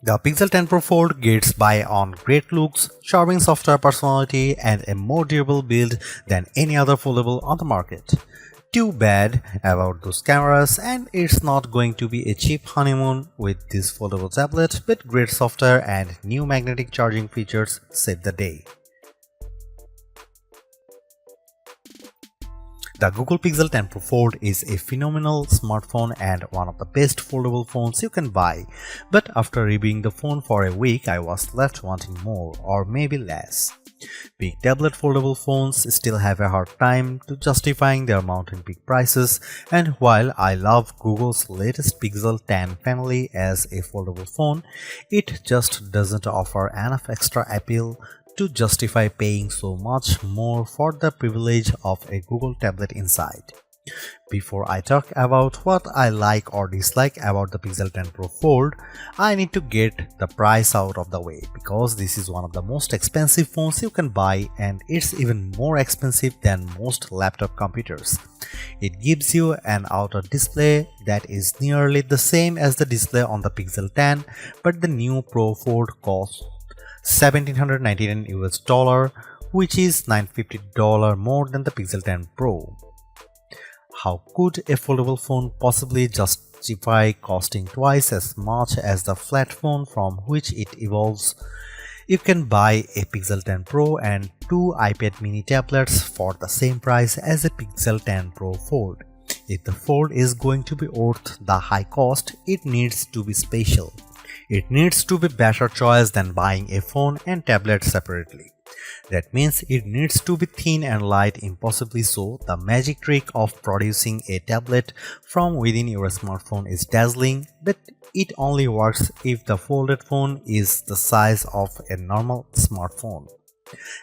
The Pixel 10 Pro Fold gets by on great looks, charming software personality, and a more durable build than any other foldable on the market. Too bad about those cameras, and it's not going to be a cheap honeymoon with this foldable tablet, but great software and new magnetic charging features save the day. The Google Pixel 10 Pro Fold is a phenomenal smartphone and one of the best foldable phones you can buy, but after reviewing the phone for a week I was left wanting more or maybe less. Big tablet foldable phones still have a hard time to justifying their mountain peak prices, and while I love Google's latest Pixel 10 family as a foldable phone, it just doesn't offer enough extra appeal to justify paying so much more for the privilege of a Google tablet inside. Before I talk about what I like or dislike about the Pixel 10 Pro Fold, I need to get the price out of the way because this is one of the most expensive phones you can buy, and it's even more expensive than most laptop computers. It gives you an outer display that is nearly the same as the display on the Pixel 10, but the new Pro Fold costs $1,799 US, which is $950 more than the Pixel 10 Pro. How could a foldable phone possibly justify costing twice as much as the flat phone from which it evolves? You can buy a Pixel 10 Pro and two iPad mini tablets for the same price as a Pixel 10 Pro Fold. If the Fold is going to be worth the high cost, it needs to be special. It needs to be better choice than buying a phone and tablet separately. That means it needs to be thin and light, impossibly so. The magic trick of producing a tablet from within your smartphone is dazzling, but it only works if the folded phone is the size of a normal smartphone.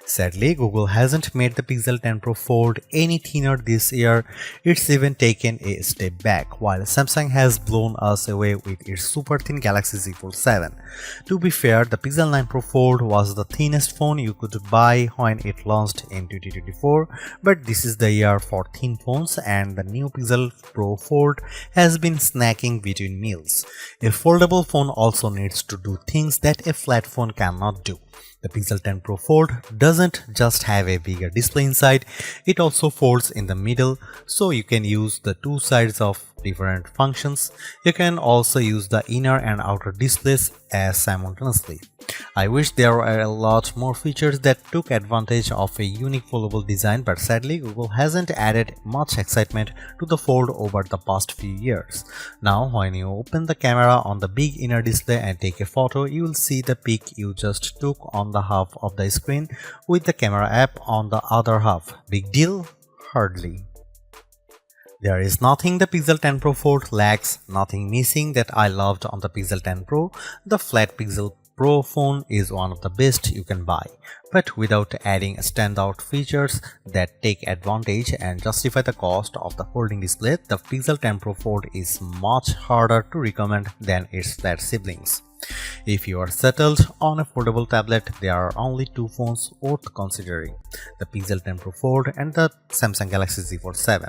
Sadly, Google hasn't made the Pixel 10 Pro Fold any thinner this year. It's even taken a step back, while Samsung has blown us away with its super thin Galaxy Z Fold 7. To be fair, the Pixel 9 Pro Fold was the thinnest phone you could buy when it launched in 2024, but this is the year for thin phones, and the new Pixel Pro Fold has been snacking between meals. A foldable phone also needs to do things that a flat phone cannot do. The Pixel 10 Pro Fold doesn't just have a bigger display inside, it also folds in the middle, so you can use the two sides of different functions. You can also use the inner and outer displays as simultaneously. I wish there were a lot more features that took advantage of a unique foldable design, but sadly Google hasn't added much excitement to the Fold over the past few years. Now when you open the camera on the big inner display and take a photo, you will see the pic you just took on the half of the screen with the camera app on the other half. Big deal? Hardly. There is nothing the Pixel 10 Pro Fold lacks, nothing missing that I loved on the Pixel 10 Pro. The flat Pixel Pro phone is one of the best you can buy, but without adding standout features that take advantage and justify the cost of the folding display, the Pixel 10 Pro Fold is much harder to recommend than its flat siblings. If you are settled on a foldable tablet, there are only two phones worth considering: the Pixel 10 Pro Fold and the Samsung Galaxy Z Fold 7.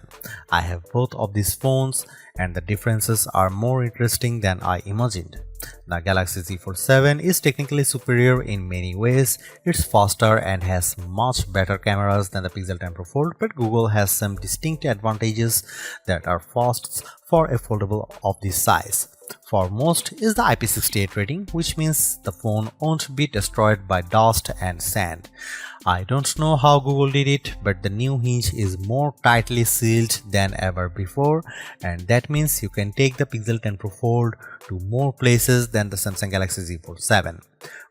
I have both of these phones, and the differences are more interesting than I imagined. The Galaxy Z Fold 7 is technically superior in many ways. It's faster and has much better cameras than the Pixel 10 Pro Fold, but Google has some distinct advantages that are firsts for a foldable of this size. Foremost is the IP68 rating, which means the phone won't be destroyed by dust and sand. I don't know how Google did it, but the new hinge is more tightly sealed than ever before, and that means you can take the Pixel 10 Pro Fold to more places than the Samsung Galaxy Z Fold 7.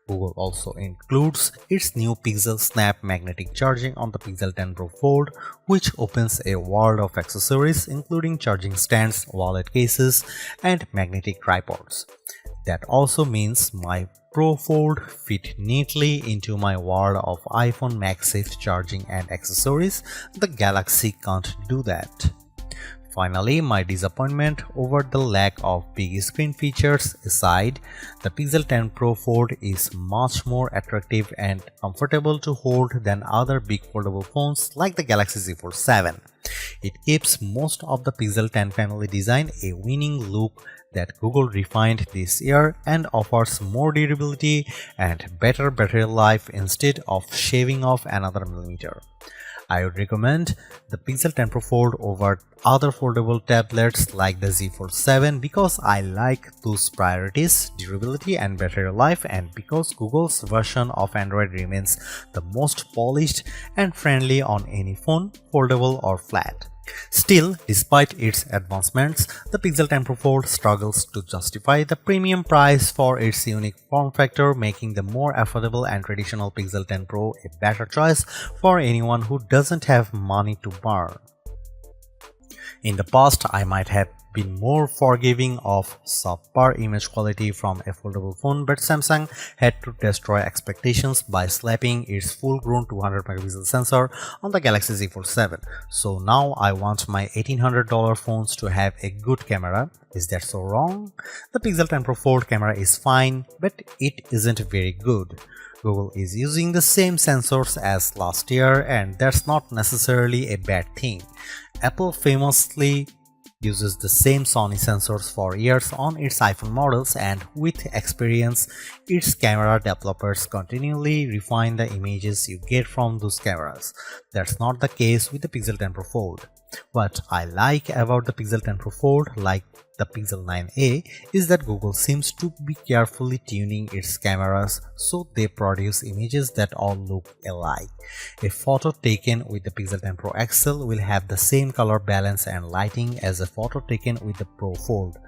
Google also includes its new PixelSnap magnetic charging on the Pixel 10 Pro Fold, which opens a world of accessories including charging stands, wallet cases, and magnetic tripods. That also means my Pro Fold fit neatly into my world of iPhone MagSafe charging and accessories. The Galaxy can't do that. Finally, my disappointment over the lack of big screen features aside, the Pixel 10 Pro Fold is much more attractive and comfortable to hold than other big foldable phones like the Galaxy Z Fold 7. It keeps most of the Pixel 10 family design a winning look that Google refined this year and offers more durability and better battery life instead of shaving off another millimeter. I would recommend the Pixel 10 Pro Fold over other foldable tablets like the Z Fold 7 because I like those priorities, durability and battery life, and because Google's version of Android remains the most polished and friendly on any phone, foldable or flat. Still, despite its advancements, the Pixel 10 Pro Fold struggles to justify the premium price for its unique form factor, making the more affordable and traditional Pixel 10 Pro a better choice for anyone who doesn't have money to burn. In the past, I might have been more forgiving of subpar image quality from a foldable phone, but Samsung had to destroy expectations by slapping its full-grown 200 megapixel sensor on the Galaxy Z Fold 7. So now I want my $1,800 phones to have a good camera. Is that so wrong? The Pixel 10 Pro Fold camera is fine, but it isn't very good. Google is using the same sensors as last year, and that's not necessarily a bad thing. Apple famously uses the same Sony sensors for years on its iPhone models, and with experience, its camera developers continually refine the images you get from those cameras. That's not the case with the Pixel 10 Pro Fold. What I like about the Pixel 10 Pro Fold, like the Pixel 9a, is that Google seems to be carefully tuning its cameras so they produce images that all look alike. A photo taken with the Pixel 10 Pro XL will have the same color balance and lighting as a photo taken with the Pro Fold.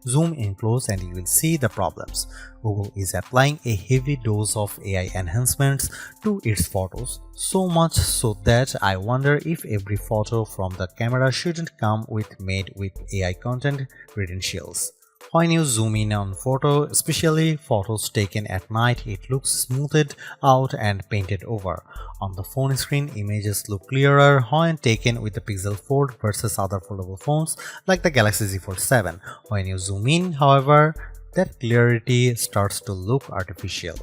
Zoom in close and you will see the problems. Google is applying a heavy dose of AI enhancements to its photos, so much so that I wonder if every photo from the camera shouldn't come made with AI content credentials. When you zoom in on photo, especially photos taken at night, it looks smoothed out and painted over. On the phone screen, images look clearer when taken with the Pixel Fold versus other foldable phones like the Galaxy Z Fold 7. When you zoom in, however, that clarity starts to look artificial.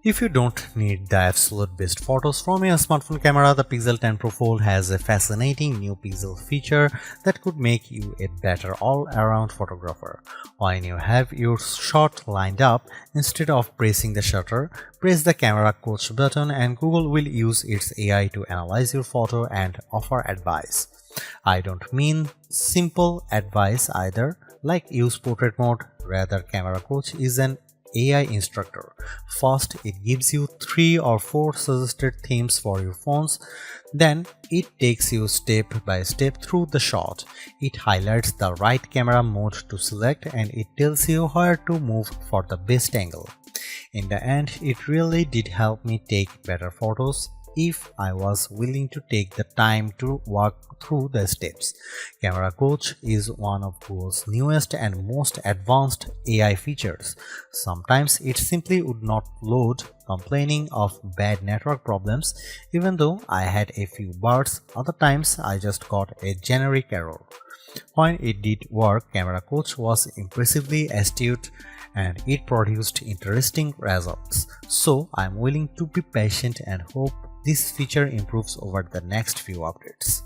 If you don't need the absolute best photos from your smartphone camera, the Pixel 10 Pro Fold has a fascinating new pixel feature that could make you a better all-around photographer. When you have your shot lined up, instead of pressing the shutter, press the camera coach button and Google will use its AI to analyze your photo and offer advice. I don't mean simple advice either, like use portrait mode. Rather, camera coach is an AI instructor. First, it gives you 3 or 4 suggested themes for your phones. Then, it takes you step by step through the shot. It highlights the right camera mode to select and it tells you where to move for the best angle. In the end, it really did help me take better photos if I was willing to take the time to walk through the steps. Camera Coach is one of Google's newest and most advanced AI features. Sometimes it simply would not load, complaining of bad network problems, even though I had a few bars. Other times I just got a generic error. When it did work, Camera Coach was impressively astute and it produced interesting results. So I'm willing to be patient and hope this feature improves over the next few updates.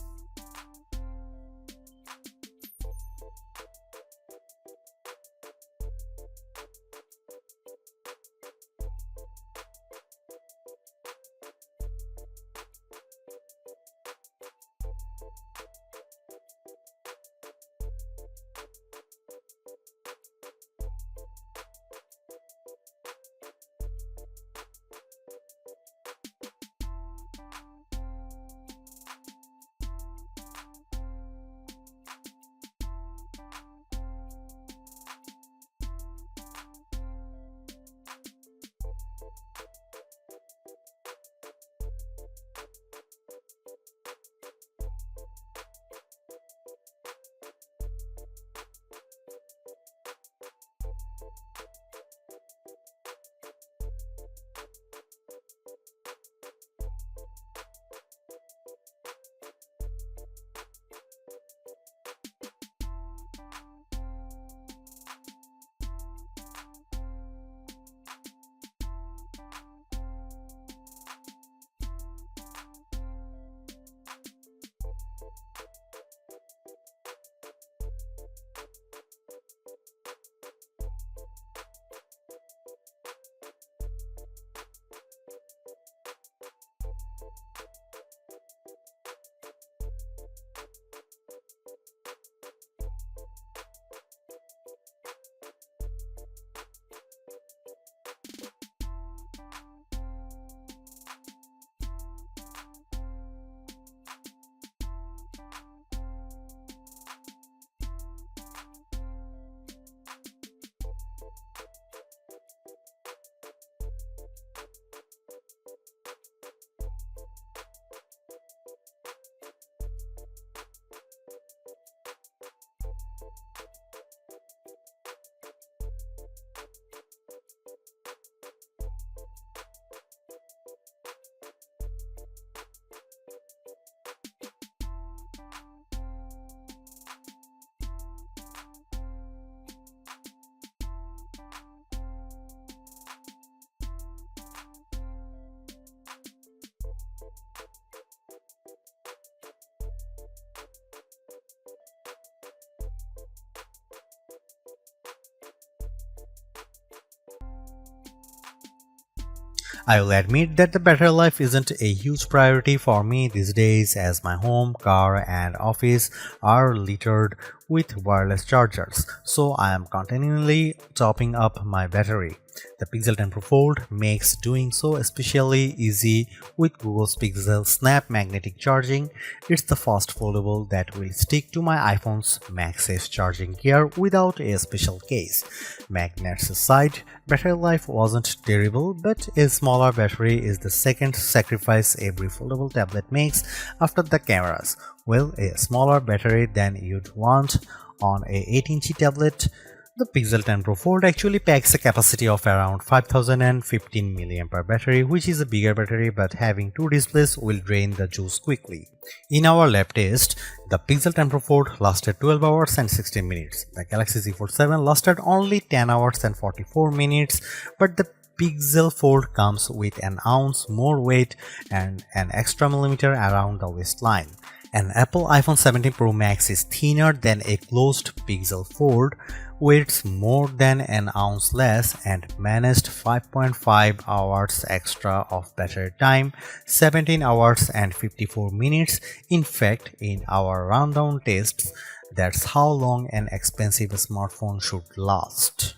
I will admit that the battery life isn't a huge priority for me these days, as my home, car and office are littered with wireless chargers, so I am continually topping up my battery. The Pixel 10 Pro Fold makes doing so especially easy with Google's PixelSnap magnetic charging. It's the first foldable that will stick to my iPhone's MagSafe charging gear without a special case. Magnets aside, battery life wasn't terrible, but a smaller battery is the second sacrifice every foldable tablet makes after the cameras. Well, a smaller battery than you'd want on a 8-inch tablet. The Pixel 10 Pro Fold actually packs a capacity of around 5015 mAh battery, which is a bigger battery, but having two displays will drain the juice quickly. In our lab test, the Pixel 10 Pro Fold lasted 12 hours and 16 minutes. The Galaxy Z Fold 7 lasted only 10 hours and 44 minutes, but the Pixel Fold comes with an ounce more weight and an extra millimeter around the waistline. An Apple iPhone 17 Pro Max is thinner than a closed Pixel Fold, weighs more than an ounce less, and managed 5.5 hours extra of battery time, 17 hours and 54 minutes. In fact, in our rundown tests, that's how long an expensive smartphone should last.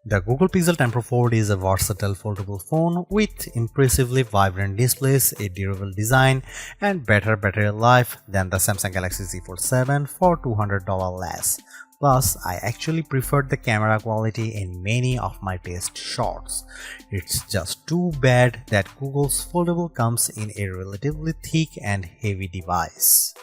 The Google Pixel 10 Pro Fold is a versatile foldable phone with impressively vibrant displays, a durable design, and better battery life than the Samsung Galaxy Z Fold 7 for $200 less. Plus, I actually preferred the camera quality in many of my test shots. It's just too bad that Google's foldable comes in a relatively thick and heavy device.